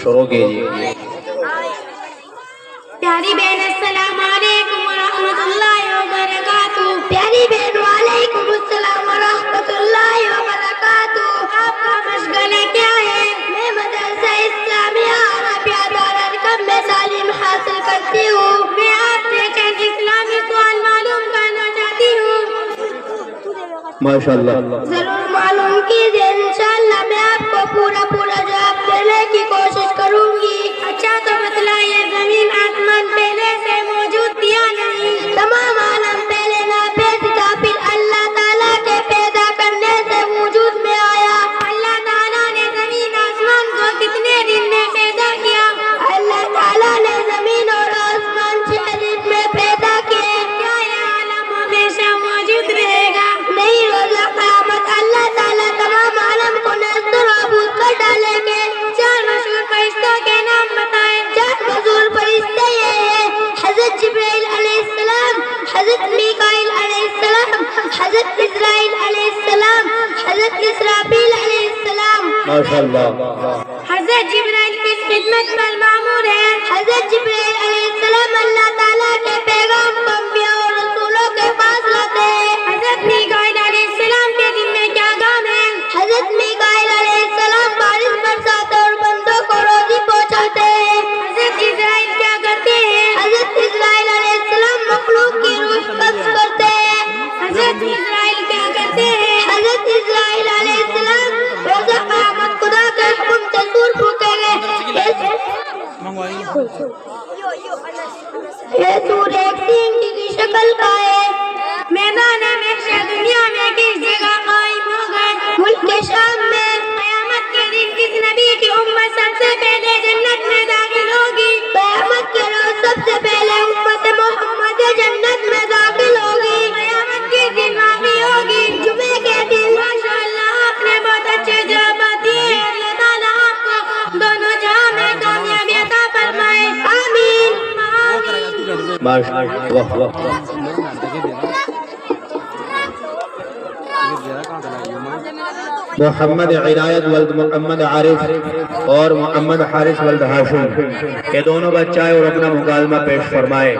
شروع کیجیے۔ پیاری بہن السلام علیکم ورحمۃ اللہ وبرکاتہ۔ پیاری بہن وعلیکم السلام ورحمۃ اللہ وبرکاتہ۔ آپ کا مشغلہ کیا ہے؟ میں مدرسہ اسلامیہ عربیہ دارالحکم میں تعلیم حاصل کرتی ہوں۔ میں آپ سے چند اسلامی سوال معلوم کرنا چاہتی ہوں۔ ماشاءاللہ ضرور معلوم کیجیے، انشاءاللہ میں آپ کو پورا جواب دینے کی کوشش کروں گی۔ اچھا تو بتلائیے، زمین آسمان پہلے سے موجود تھی یا نہیں؟ تمام عالم پہلے ناپید تھا، پھر اللہ تعالیٰ کے پیدا کرنے سے وجود میں آیا۔ اللہ تعالیٰ نے زمین آسمان کو کتنے دن میں پیدا کیا؟ اللہ تعالیٰ نے زمین اور آسمان 6 دن میں پیدا کیے۔ کیا یہ عالم ہمیشہ موجود رہے گا؟ نہیں، روز قیامت اللہ تعالیٰ تمام عالم کو نیست و نابود کر ڈالیں گے۔ 4 مشہور فرشتوں کے نام بتائیں۔ 4 مشہور فرشتے یہ ہیں: حضرت جبرائیل علیہ السلام، حضرت میکائیل علیہ السلام، حضرت اسرائیل علیہ السلام، حضرت اسرافیل علیہ السلام۔ ماشاءاللہ۔ حضرت جبرائیل کس خدمت پر مامور ہے؟ حضرت جبرائیل علیہ السلام اللہ تعالیٰ کے پیغام کو انبیاء اور رسولوں کے پاس لاتے ہیں۔ حضرت میکائیل علیہ السلام کے ذمہ کیا کام ہے؟ حضرت میکائیل علیہ السلام بارش برساتے اور بندوں کو روزی پہنچاتے ہیں۔ حضرت اسرائیل کیا کرتے ہیں؟ حضرت اسرائیل علیہ السلام مخلوق کی روح قبض کرتے ہیں۔ حضرت اسرائیل کیا کرتے ہیں؟ حضرت اسرائیل علیہ السلام روز قیامت خدا کے حکم سے سور پھونکیں گے۔ یہ سور ایک سینگ کی شکل کا ہے۔ میدان محشر دنیا میں کس جگہ قائم ہوگا؟ ملک شام میں۔ قیامت کے دن کس نبی کی امت سب سے پہلے جنت میں داخل ہوگی؟ قیامت کے روز سب سے پہلے امت محمد جنت میں داخل ہوگی۔ قیامت کے دن واقع ہوگی جمعے کے دن۔ ماشاءاللہ، آپ نے بہت اچھے جوابات دیے۔ اللہ تعالیٰ آپ کو دونوں جہاں میں کامیابی عطا فرمائے، آمین۔ ماشاءاللہ۔ محمد عنایت ولد محمد عارف اور محمد حارث ولد ہاشم، یہ دونوں بچہ اور اپنا مکالمہ پیش فرمائے۔